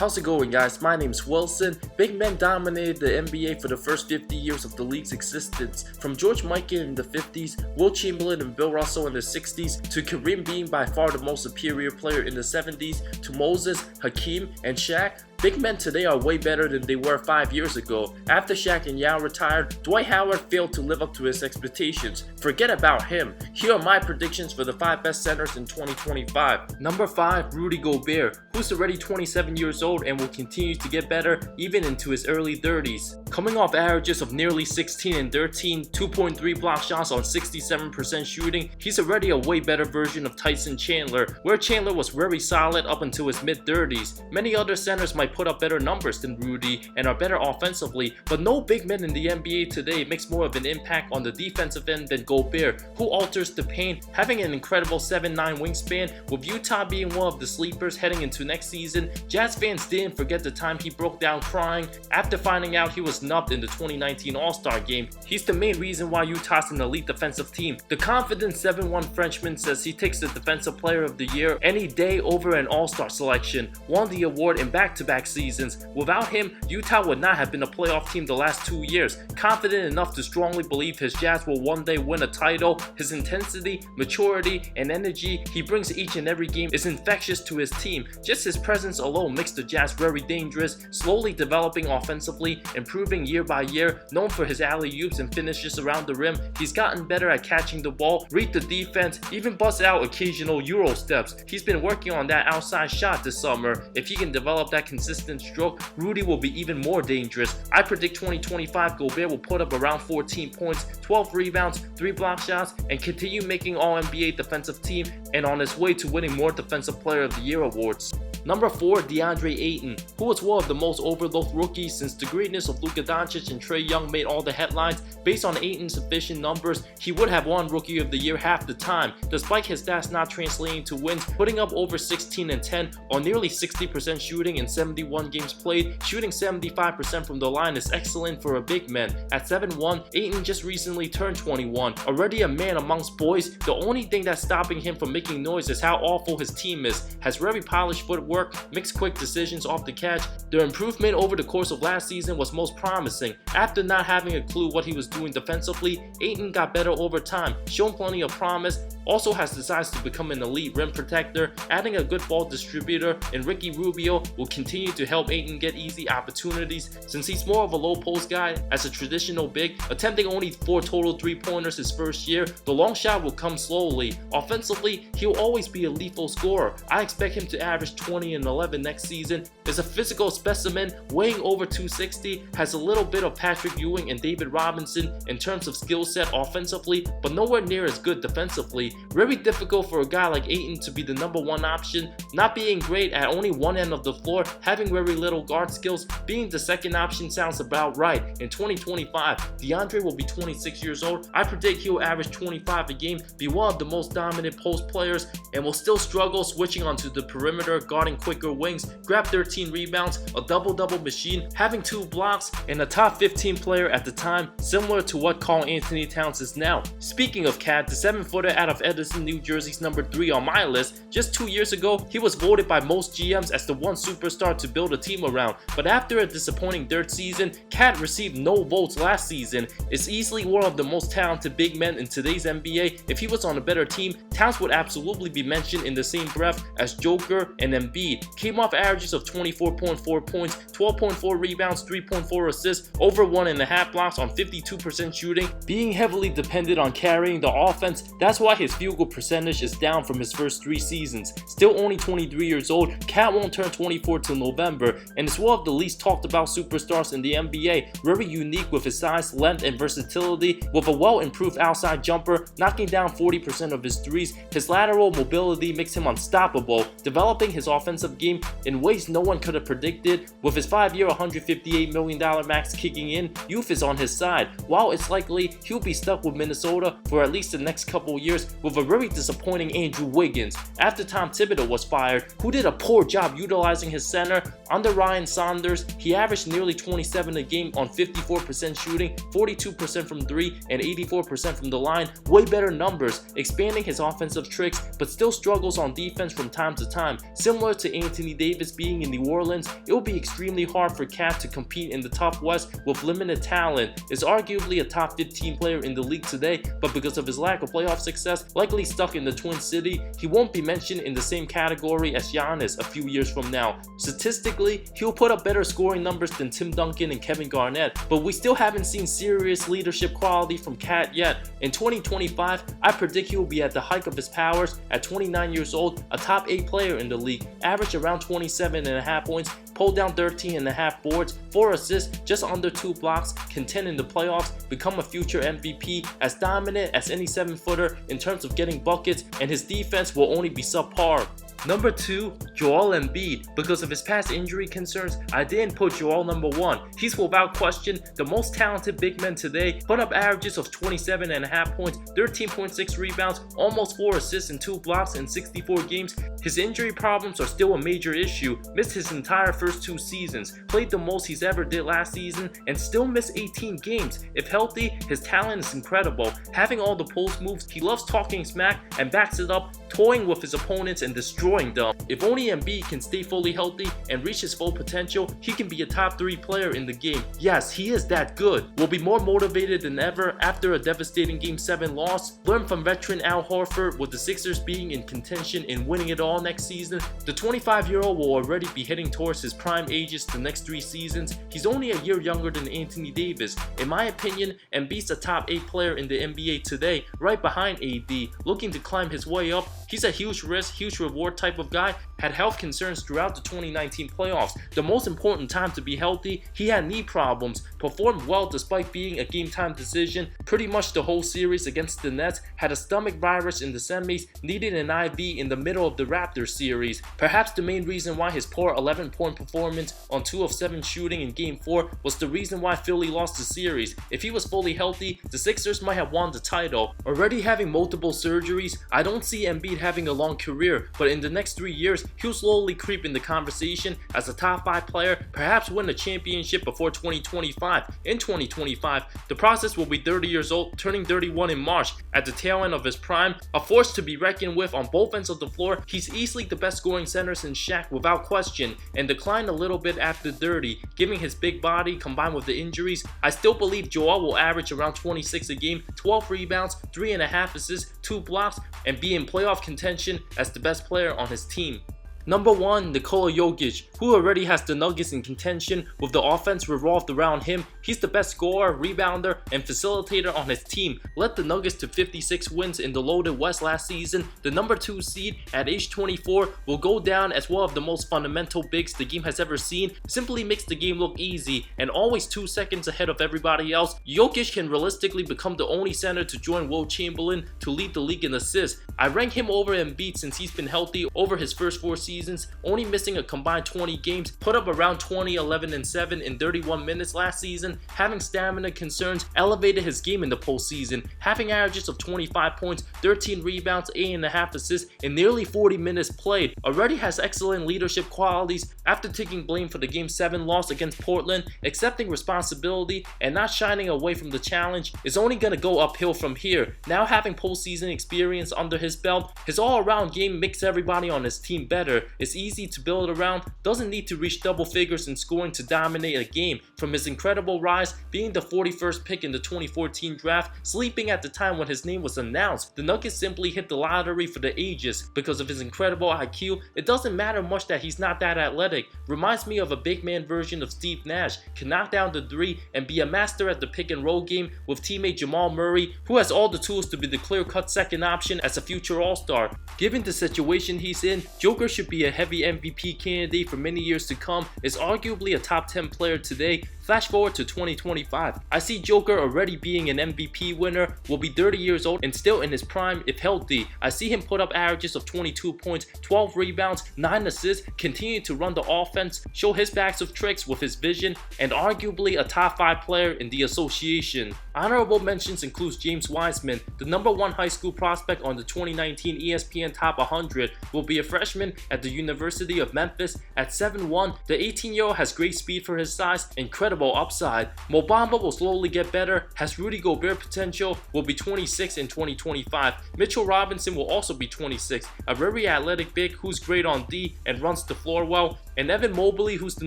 How's it going, guys? My name's Wilson. Big men dominated the NBA for the first 50 years of the league's existence. From George Mikan in the 50s, Wilt Chamberlain and Bill Russell in the 60s, to Kareem being by far the most superior player in the 70s, to Moses, Hakeem, and Shaq. Big men today are way better than they were 5 years ago. After Shaq and Yao retired, Dwight Howard failed to live up to his expectations. Forget about him. Here are my predictions for the 5 best centers in 2025. Number 5, Rudy Gobert, who's already 27 years old and will continue to get better even into his early 30s. Coming off averages of nearly 16 and 13, 2.3 block shots on 67% shooting, he's already a way better version of Tyson Chandler, where Chandler was very solid up until his mid-30s. Many other centers might put up better numbers than Rudy and are better offensively, but no big man in the NBA today makes more of an impact on the defensive end than Gobert, who alters the paint, having an incredible 7'9" wingspan. With Utah being one of the sleepers heading into next season, Jazz fans didn't forget the time he broke down crying after finding out he was snubbed in the 2019 All-Star game. He's the main reason why Utah's an elite defensive team. The confident 7'1" Frenchman says he takes the Defensive Player of the Year any day over an All-Star selection, won the award in back-to-back seasons. Without him, Utah would not have been a playoff team the last 2 years. Confident enough to strongly believe his Jazz will one day win a title, his intensity, maturity, and energy he brings each and every game is infectious to his team. Just his presence alone makes the Jazz very dangerous, slowly developing offensively, improving year by year. Known for his alley-oops and finishes around the rim, he's gotten better at catching the ball, read the defense, even bust out occasional Euro steps. He's been working on that outside shot this summer. If he can develop that consistent stroke, Rudy will be even more dangerous. I predict 2025 Gobert will put up around 14 points, 12 rebounds, 3 block shots, and continue making All-NBA defensive team and on his way to winning more Defensive Player of the Year awards. Number 4, DeAndre Ayton, who was one of the most overlooked rookies since the greatness of Luka Doncic and Trae Young made all the headlines. Based on Ayton's efficient numbers, he would have won Rookie of the Year half the time, despite his stats not translating to wins, putting up over 16 and 10 on nearly 60% shooting in 71 games played. Shooting 75% from the line is excellent for a big man. At 7'1", Ayton just recently turned 21, already a man amongst boys. The only thing that's stopping him from making noise is how awful his team is. Has very polished footwork, makes quick decisions off the catch. The improvement over the course of last season was most promising. After not having a clue what he was doing defensively, Ayton got better over time, shown plenty of promise, also has the size to become an elite rim protector. Adding a good ball distributor in Ricky Rubio will continue to help Ayton get easy opportunities, since he's more of a low post guy as a traditional big, attempting only 4 total 3-pointers his first year. The long shot will come slowly. Offensively, he'll always be a lethal scorer. I expect him to average 20 and 11 next season. Is a physical specimen, weighing over 260, has a little bit of Patrick Ewing and David Robinson in terms of skill set offensively, but nowhere near as good defensively. Very difficult for a guy like Ayton to be the number 1 option, not being great at only one end of the floor, having very little guard skills. Being the second option sounds about right. In 2025, DeAndre will be 26 years old. I predict he'll average 25 a game, be one of the most dominant post players, and will still struggle switching onto the perimeter, guarding quicker wings, grab 13 rebounds, a double-double machine, having 2 blocks, and a top 15 player at the time, similar to what Karl-Anthony Towns is now. Speaking of Cat, the 7-footer out of Edison, New Jersey's number 3 on my list. Just 2 years ago, he was voted by most GMs as the one superstar to build a team around, but after a disappointing third season, Cat received no votes last season. Is easily one of the most talented big men in today's NBA. If he was on a better team, Towns would absolutely be mentioned in the same breath as Joker and Embiid. Came off averages of 24.4 points, 12.4 rebounds, 3.4 assists, over 1.5 blocks on 52% shooting. Being heavily dependent on carrying the offense, that's why his field goal percentage is down from his first 3 seasons. Still only 23 years old, Cat won't turn 24 till November, and is one of the least talked about superstars in the NBA. Very unique with his size, length, and versatility, with a well-improved outside jumper, knocking down 40% of his threes. His lateral mobility makes him unstoppable, developing his offensive game in ways no one could have predicted. With his 5-year $158 million max kicking in, youth is on his side. While it's likely he'll be stuck with Minnesota for at least the next couple years, with a very disappointing Andrew Wiggins. After Tom Thibodeau was fired, who did a poor job utilizing his center, under Ryan Saunders, he averaged nearly 27 a game on 54% shooting, 42% from 3, and 84% from the line. Way better numbers, expanding his offensive tricks, but still struggles on defense from time to time. Similar to Anthony Davis being in New Orleans, it will be extremely hard for Cat to compete in the tough West with limited talent. Is arguably a top 15 player in the league today, but because of his lack of playoff success, likely stuck in the Twin City, he won't be mentioned in the same category as Giannis a few years from now. Statistically, he'll put up better scoring numbers than Tim Duncan and Kevin Garnett, but we still haven't seen serious leadership quality from Cat yet. In 2025, I predict he will be at the height of his powers. At 29 years old, a top 8 player in the league, average around 27.5 points, pull down 13.5 boards, 4 assists, just under 2 blocks, contend in the playoffs, become a future MVP, as dominant as any 7-footer in terms of getting buckets, and his defense will only be subpar. Number 2, Joel Embiid. Because of his past injury concerns, I didn't put Joel number 1. He's without question the most talented big man today, put up averages of 27.5 points, 13.6 rebounds, almost 4 assists and 2 blocks in 64 games. His injury problems are still a major issue, missed his entire first 2 seasons, played the most he's ever did last season, and still missed 18 games. If healthy, his talent is incredible. Having all the post moves, he loves talking smack and backs it up, toying with his opponents and destroying them. If only Embiid can stay fully healthy and reach his full potential, he can be a top 3 player in the game. Yes, he is that good. Will be more motivated than ever after a devastating Game 7 loss. Learn from veteran Al Horford, with the Sixers being in contention and winning it all next season. The 25-year-old will already be heading towards his prime ages the next 3 seasons. He's only a year younger than Anthony Davis. In my opinion, Embiid's a top 8 player in the NBA today, right behind AD. Looking to climb his way up, he's a huge risk, huge reward type of guy. Had health concerns throughout the 2019 playoffs. The most important time to be healthy, he had knee problems. Performed well despite being a game time decision pretty much the whole series against the Nets. Had a stomach virus in the semis, needed an IV in the middle of the Raptors series. Perhaps the main reason why his poor 11-point performance on 2 of 7 shooting in Game 4 was the reason why Philly lost the series. If he was fully healthy, the Sixers might have won the title. Already having multiple surgeries, I don't see Embiid having a long career, but in the next 3 years, he'll slowly creep in the conversation as a top 5 player, perhaps win a championship before 2025. In 2025, the process will be 30 years old, turning 31 in March, at the tail end of his prime, a force to be reckoned with on both ends of the floor. He's easily the best scoring center since Shaq without question, and declined a little bit after 30. Given his big body combined with the injuries, I still believe Joel will average around 26 a game, 12 rebounds, 3.5 assists, 2 blocks, and be in playoff contention as the best player on his team. Number 1, Nikola Jokic, who already has the Nuggets in contention with the offense revolved around him. He's the best scorer, rebounder, and facilitator on his team. Led the Nuggets to 56 wins in the loaded West last season. The number 2 seed at age 24 will go down as one of the most fundamental bigs the game has ever seen. Simply makes the game look easy and always 2 seconds ahead of everybody else. Jokic can realistically become the only center to join Will Chamberlain to lead the league in assists. I rank him over Embiid since he's been healthy over his first 4 seasons, only missing a combined 20 games, put up around 20, 11, and 7 in 31 minutes last season. Having stamina concerns elevated his game in the postseason, having averages of 25 points, 13 rebounds, 8.5 assists in nearly 40 minutes played. Already has excellent leadership qualities after taking blame for the Game 7 loss against Portland, accepting responsibility and not shining away from the challenge. Is only going to go uphill from here. Now having postseason experience under his belt, his all-around game makes everybody on his team better. It's easy to build around, doesn't need to reach double figures in scoring to dominate a game. From his incredible rise, being the 41st pick in the 2014 draft, sleeping at the time when his name was announced, the Nuggets simply hit the lottery for the ages. Because of his incredible IQ, it doesn't matter much that he's not that athletic. Reminds me of a big man version of Steve Nash, can knock down the 3 and be a master at the pick and roll game with teammate Jamal Murray, who has all the tools to be the clear-cut second option as a future all-star. Given the situation he's in, Joker should be a heavy MVP candidate for many years to come, is arguably a top 10 player today. Flash forward to 2025. I see Joker already being an MVP winner, will be 30 years old and still in his prime if healthy. I see him put up averages of 22 points, 12 rebounds, 9 assists, continue to run the offense, show his bags of tricks with his vision, and arguably a top 5 player in the association. Honorable mentions includes James Wiseman, the #1 high school prospect on the 2019 ESPN Top 100, will be a freshman at the University of Memphis. At 7'1", the 18-year-old has great speed for his size, incredible upside. Mo Bamba will slowly get better, has Rudy Gobert potential, will be 26 in 2025. Mitchell Robinson will also be 26, a very athletic big who's great on D and runs the floor well. And Evan Mobley, who's the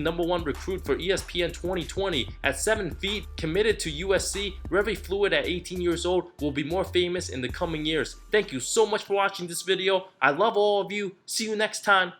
#1 recruit for ESPN 2020, at 7 feet, committed to USC, very fluid at 18 years old, will be more famous in the coming years. Thank you so much for watching this video. I love all of you. See you next time.